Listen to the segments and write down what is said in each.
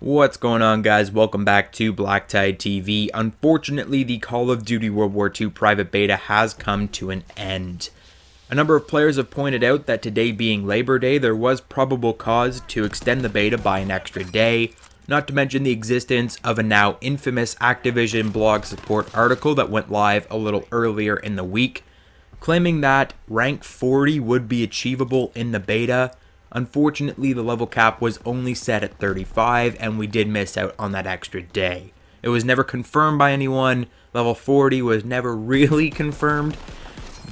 What's going on, guys? Welcome back to BlackTideTV. Unfortunately, the Call of Duty World War II private beta has come to an end. A number of players have pointed out that today being Labor Day, there was probable cause to extend the beta by an extra day, not to mention the existence of a now infamous Activision blog support article that went live a little earlier in the week, claiming that rank 40 would be achievable in the beta. Unfortunately, the level cap was only set at 35, and we did miss out on that extra day. It was never confirmed by anyone. Level 40 was never really confirmed,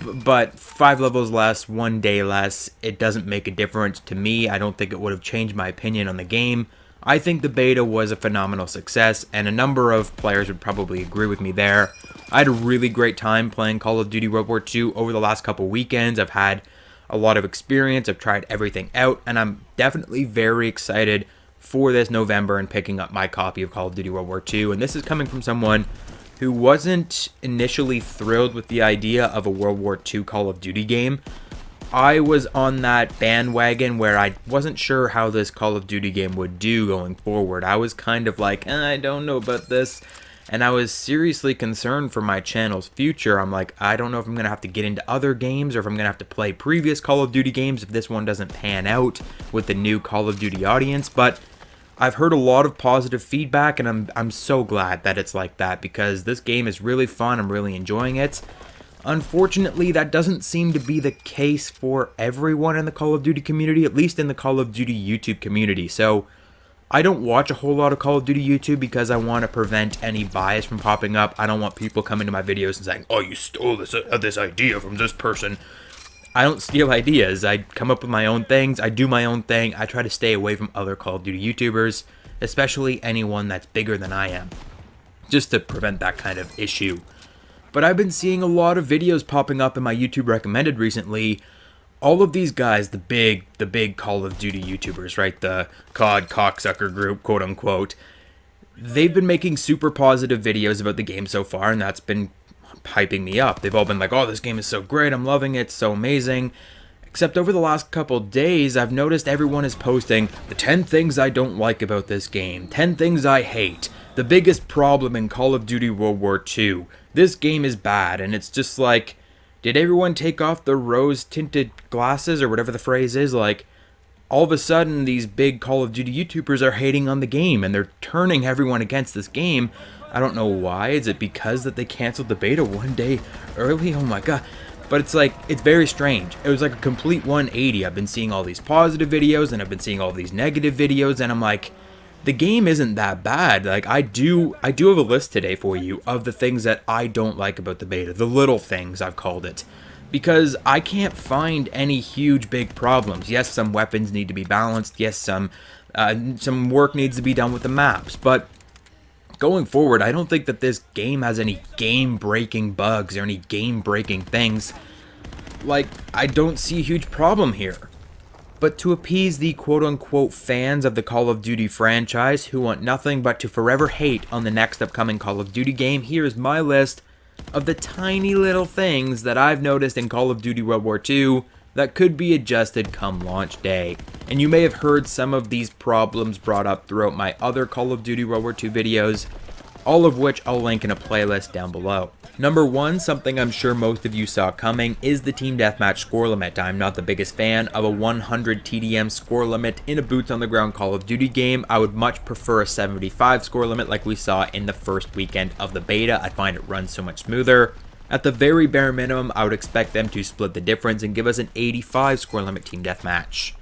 but 5 levels less, 1 day less, it doesn't make a difference to me. I don't think it would have changed my opinion on the game. I think the beta was a phenomenal success, and a number of players would probably agree with me there. I had a really great time playing Call of Duty World War II over the last couple weekends. I've had a lot of experience, I've tried everything out, and I'm definitely very excited for this November and picking up my copy of Call of Duty World War II. And this is coming from someone who wasn't initially thrilled with the idea of a World War II Call of Duty game. I was on that bandwagon where I wasn't sure how this Call of Duty game would do going forward. I was kind of like, I don't know about this. And I was seriously concerned for my channel's future. I'm like, I don't know if I'm going to have to get into other games or if I'm going to have to play previous Call of Duty games if this one doesn't pan out with the new Call of Duty audience. But I've heard a lot of positive feedback, and I'm so glad that it's like that, because this game is really fun. I'm really enjoying it. Unfortunately, that doesn't seem to be the case for everyone in the Call of Duty community, at least in the Call of Duty YouTube community. So I don't watch a whole lot of Call of Duty YouTube because I want to prevent any bias from popping up. I don't want people coming to my videos and saying, oh, you stole this idea from this person. I don't steal ideas. I come up with my own things. I do my own thing. I try to stay away from other Call of Duty YouTubers, especially anyone that's bigger than I am, just to prevent that kind of issue. But I've been seeing a lot of videos popping up in my YouTube recommended recently. All of these guys, the big Call of Duty YouTubers, right? The CoD cocksucker group, quote unquote. They've been making super positive videos about the game so far, and that's been hyping me up. They've all been like, oh, this game is so great, I'm loving it, it's so amazing. Except over the last couple days, I've noticed everyone is posting the 10 things I don't like about this game, 10 things I hate, the biggest problem in Call of Duty World War II. This game is bad, and it's just like, did everyone take off the rose-tinted glasses, or whatever the phrase is? Like, all of a sudden, these big Call of Duty YouTubers are hating on the game, and they're turning everyone against this game. I don't know why. Is it because that they canceled the beta 1 day early? Oh my god. But it's like, it's very strange. It was like a complete 180. I've been seeing all these positive videos, and I've been seeing all these negative videos, and I'm like, the game isn't that bad. Like, I do have a list today for you of the things that I don't like about the beta. The little things, I've called it. Because I can't find any huge big problems. Yes, some weapons need to be balanced. Yes, some work needs to be done with the maps. But going forward, I don't think that this game has any game-breaking bugs or any game-breaking things. Like, I don't see a huge problem here. But to appease the quote-unquote fans of the Call of Duty franchise who want nothing but to forever hate on the next upcoming Call of Duty game, here is my list of the tiny little things that I've noticed in Call of Duty World War II that could be adjusted come launch day. And you may have heard some of these problems brought up throughout my other Call of Duty World War II videos, all of which I'll link in a playlist down below. Number 1, something I'm sure most of you saw coming, is the team deathmatch score limit. I'm not the biggest fan of a 100 TDM score limit in a boots on the ground Call of Duty game. I would much prefer a 75 score limit like we saw in the first weekend of the beta. I find it runs so much smoother. At the very bare minimum, I would expect them to split the difference and give us an 85 score limit team deathmatch.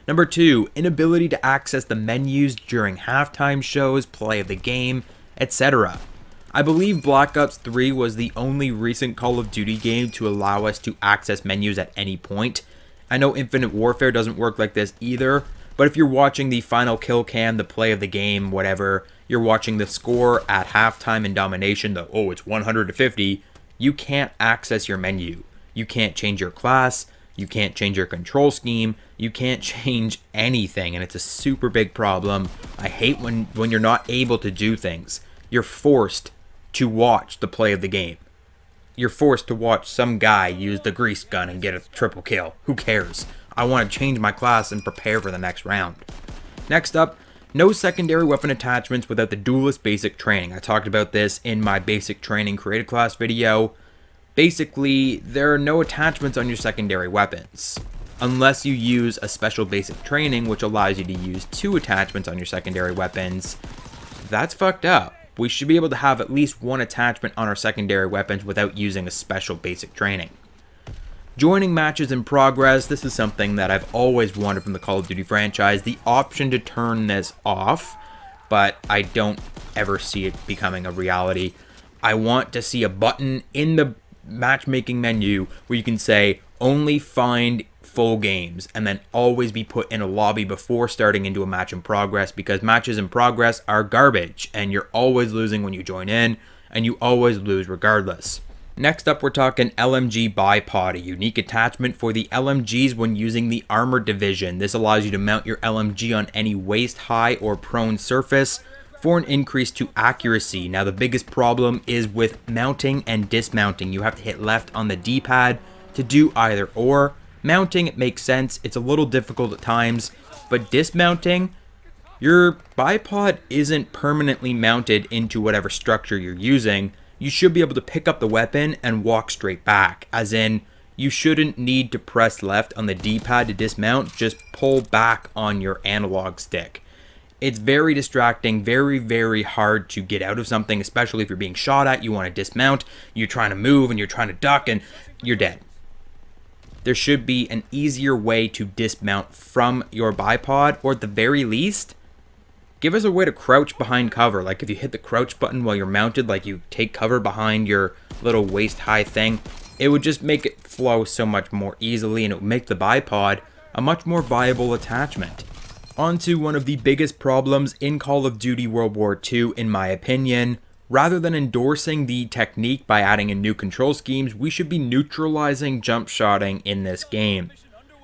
Number 2, inability to access the menus during halftime shows, play of the game, etc. I believe Black Ops 3 was the only recent Call of Duty game to allow us to access menus at any point. I know Infinite Warfare doesn't work like this either, but if you're watching the final kill cam, the play of the game, whatever, you're watching the score at halftime in domination, it's 100 to 50, you can't access your menu. You can't change your class, you can't change your control scheme, you can't change anything, and it's a super big problem. I hate when you're not able to do things. You're forced to watch the play of the game. You're forced to watch some guy use the grease gun and get a triple kill. Who cares? I want to change my class and prepare for the next round. Next up, No secondary weapon attachments without the duelist basic training. I talked about this in my basic training creative class video. Basically, there are no attachments on your secondary weapons, unless you use a special basic training which allows you to use 2 attachments on your secondary weapons. That's fucked up. We should be able to have at least 1 attachment on our secondary weapons without using a special basic training. Joining matches in progress, this is something that I've always wanted from the Call of Duty franchise, the option to turn this off, but I don't ever see it becoming a reality. I want to see a button in the matchmaking menu where you can say only find full games and then always be put in a lobby before starting into a match in progress, because matches in progress are garbage and you're always losing when you join in and you always lose regardless. Next up, we're talking LMG bipod, a unique attachment for the LMGs when using the armored division. This allows you to mount your LMG on any waist high or prone surface for an increase to accuracy. Now, the biggest problem is with mounting and dismounting. You have to hit left on the D-pad to do either or. Mounting, it makes sense. It's a little difficult at times, but dismounting, your bipod isn't permanently mounted into whatever structure you're using. You should be able to pick up the weapon and walk straight back, as in you shouldn't need to press left on the D-pad to dismount, just pull back on your analog stick. It's very distracting, very, very hard to get out of something, especially if you're being shot at, you want to dismount, you're trying to move and you're trying to duck and you're dead. There should be an easier way to dismount from your bipod, or at the very least, give us a way to crouch behind cover. Like if you hit the crouch button while you're mounted, like you take cover behind your little waist high thing, it would just make it flow so much more easily and it would make the bipod a much more viable attachment. On to one of the biggest problems in Call of Duty World War II, in my opinion. Rather than endorsing the technique by adding in new control schemes, we should be neutralizing jump shotting in this game.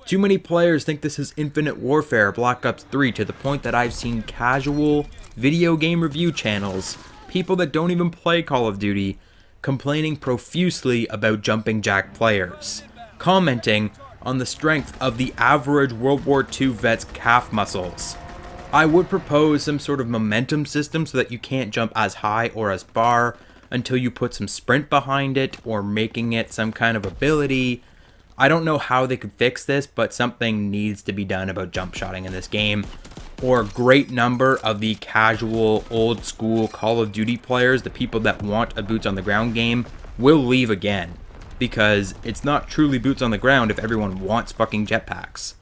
Too many players think this is Infinite Warfare, Black Ops 3, to the point that I've seen casual video game review channels, people that don't even play Call of Duty, complaining profusely about jumping jack players, commenting on the strength of the average World War II vet's calf muscles. I would propose some sort of momentum system so that you can't jump as high or as far until you put some sprint behind it, or making it some kind of ability. I don't know how they could fix this, but something needs to be done about jump shotting in this game, or a great number of the casual old school Call of Duty players, the people that want a boots on the ground game, will leave again, because it's not truly boots on the ground if everyone wants fucking jetpacks.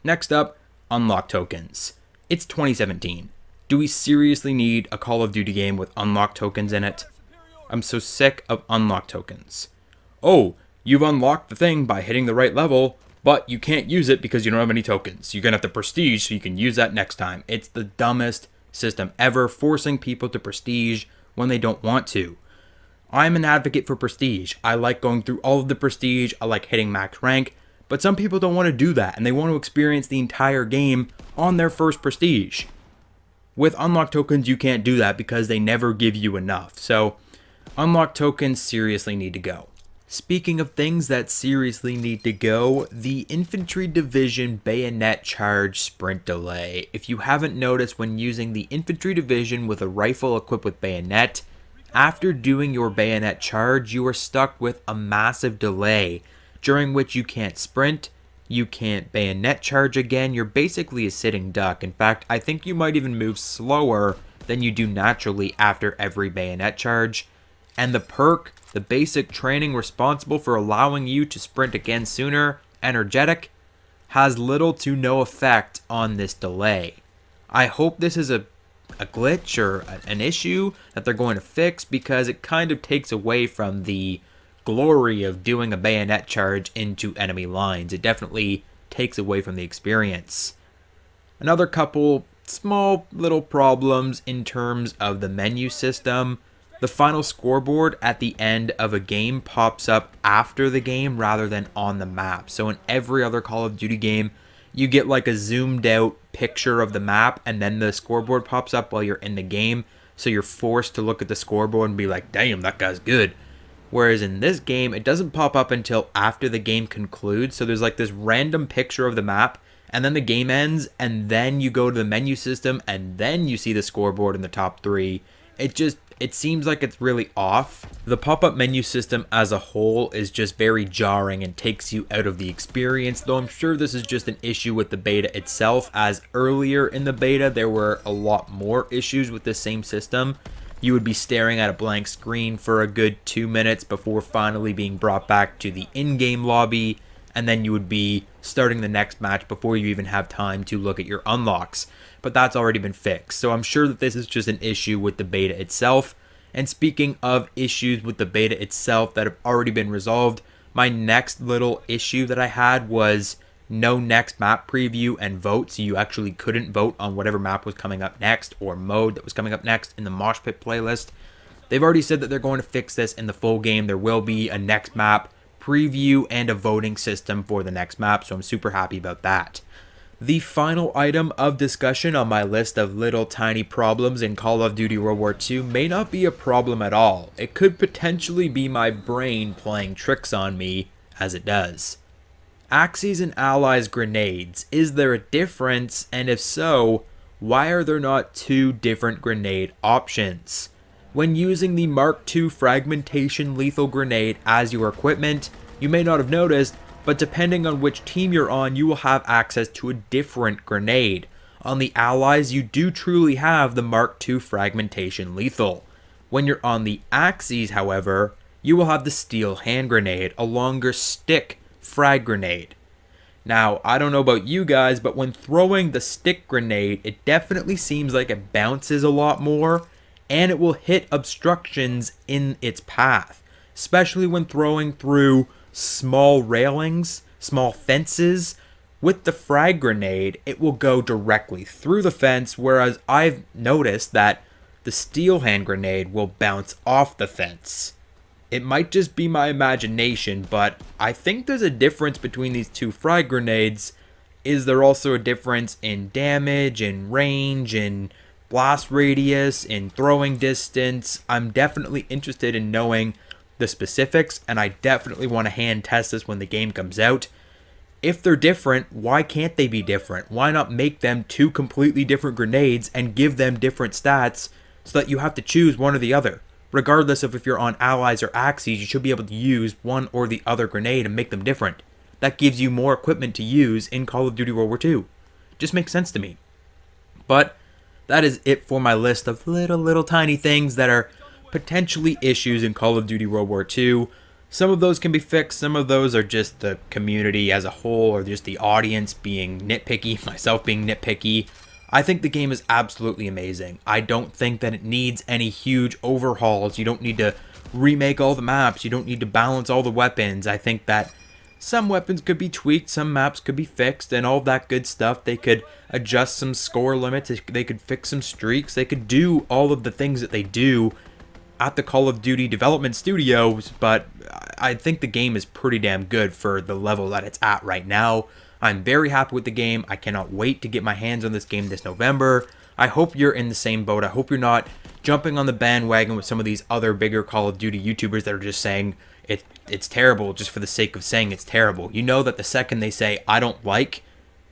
Next up, unlock tokens. It's 2017. Do we seriously need a Call of Duty game with unlock tokens in it? I'm so sick of unlock tokens. Oh, you've unlocked the thing by hitting the right level, but you can't use it because you don't have any tokens. You're going to have to prestige so you can use that next time. It's the dumbest system ever, forcing people to prestige when they don't want to. I'm an advocate for prestige. I like going through all of the prestige. I like hitting max rank. But some people don't want to do that, and they want to experience the entire game on their first prestige. With unlock tokens, you can't do that because they never give you enough. So, unlock tokens seriously need to go. Speaking of things that seriously need to go, the infantry division bayonet charge sprint delay. If you haven't noticed, when using the infantry division with a rifle equipped with bayonet, after doing your bayonet charge, you are stuck with a massive delay, during which you can't sprint, you can't bayonet charge again, you're basically a sitting duck. In fact, I think you might even move slower than you do naturally after every bayonet charge. And the perk, the basic training responsible for allowing you to sprint again sooner, energetic, has little to no effect on this delay. I hope this is a glitch or an issue that they're going to fix, because it kind of takes away from the glory of doing a bayonet charge into enemy lines. It definitely takes away from the experience. Another couple small little problems in terms of the menu system. The final scoreboard at the end of a game pops up after the game rather than on the map. So in every other Call of Duty game, you get like a zoomed out picture of the map and then the scoreboard pops up while you're in the game. So you're forced to look at the scoreboard and be like, damn, that guy's good. Whereas in this game, it doesn't pop up until after the game concludes. So there's like this random picture of the map, and then the game ends, and then you go to the menu system, and then you see the scoreboard in the top 3. It seems like it's really off. The pop-up menu system as a whole is just very jarring and takes you out of the experience, though I'm sure this is just an issue with the beta itself, as earlier in the beta there were a lot more issues with the same system. You would be staring at a blank screen for a good 2 minutes before finally being brought back to the in-game lobby, and then you would be starting the next match before you even have time to look at your unlocks. But that's already been fixed, so I'm sure that this is just an issue with the beta itself. And speaking of issues with the beta itself that have already been resolved, my next little issue that I had was no next map preview and vote, so you actually couldn't vote on whatever map was coming up next or mode that was coming up next in the Mosh Pit playlist. They've already said that they're going to fix this in the full game. There will be a next map preview and a voting system for the next map, so I'm super happy about that. The final item of discussion on my list of little tiny problems in Call of Duty World War II may not be a problem at all. It could potentially be my brain playing tricks on me, as it does. Axes and Allies grenades. Is there a difference? And if so, why are there not 2 different grenade options? When using the Mark II fragmentation lethal grenade as your equipment, you may not have noticed, but depending on which team you're on, you will have access to a different grenade. On the Allies, you do truly have the Mark II fragmentation lethal. When you're on the Axes, however, you will have the steel hand grenade, a longer stick frag grenade. Now, I don't know about you guys, but when throwing the stick grenade, it definitely seems like it bounces a lot more, and it will hit obstructions in its path, especially when throwing through small railings, small fences. With the frag grenade, it will go directly through the fence, whereas I've noticed that the steel hand grenade will bounce off the fence. It might just be my imagination, but I think there's a difference between these 2 frag grenades. Is there also a difference in damage, in range, in blast radius, in throwing distance? I'm definitely interested in knowing the specifics, and I definitely want to hand test this when the game comes out. If they're different, why can't they be different? Why not make them 2 completely different grenades and give them different stats so that you have to choose one or the other? Regardless of if you're on Allies or Axes, you should be able to use one or the other grenade and make them different. That gives you more equipment to use in Call of Duty World War II. Just makes sense to me. But that is it for my list of little tiny things that are potentially issues in Call of Duty World War II. Some of those can be fixed, some of those are just the community as a whole, or just the audience being nitpicky, myself being nitpicky. I think the game is absolutely amazing. I don't think that it needs any huge overhauls. You don't need to remake all the maps, you don't need to balance all the weapons. I think that some weapons could be tweaked, some maps could be fixed, and all that good stuff. They could adjust some score limits, they could fix some streaks, they could do all of the things that they do at the Call of Duty development studios, but I think the game is pretty damn good for the level that it's at right now. I'm very happy with the game. I cannot wait to get my hands on this game this November. I hope you're in the same boat. I hope you're not jumping on the bandwagon with some of these other bigger Call of Duty YouTubers that are just saying it's terrible just for the sake of saying it's terrible. You know that the second they say, I don't like,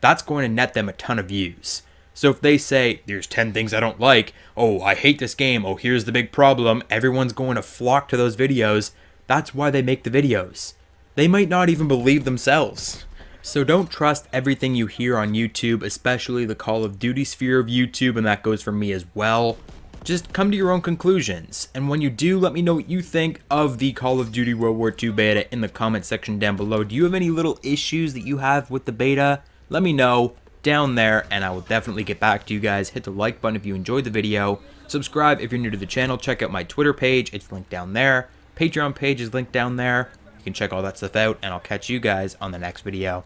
that's going to net them a ton of views. So if they say, there's 10 things I don't like, oh, I hate this game, oh, here's the big problem, everyone's going to flock to those videos. That's why they make the videos. They might not even believe themselves. So don't trust everything you hear on YouTube, especially the Call of Duty sphere of YouTube, and that goes for me as well. Just come to your own conclusions, and when you do, let me know what you think of the Call of Duty World War II beta in the comment section down below. Do you have any little issues that you have with the beta? Let me know down there, and I will definitely get back to you guys. Hit the like button if you enjoyed the video. Subscribe if you're new to the channel. Check out my Twitter page. It's linked down there. Patreon page is linked down there. You can check all that stuff out, and I'll catch you guys on the next video.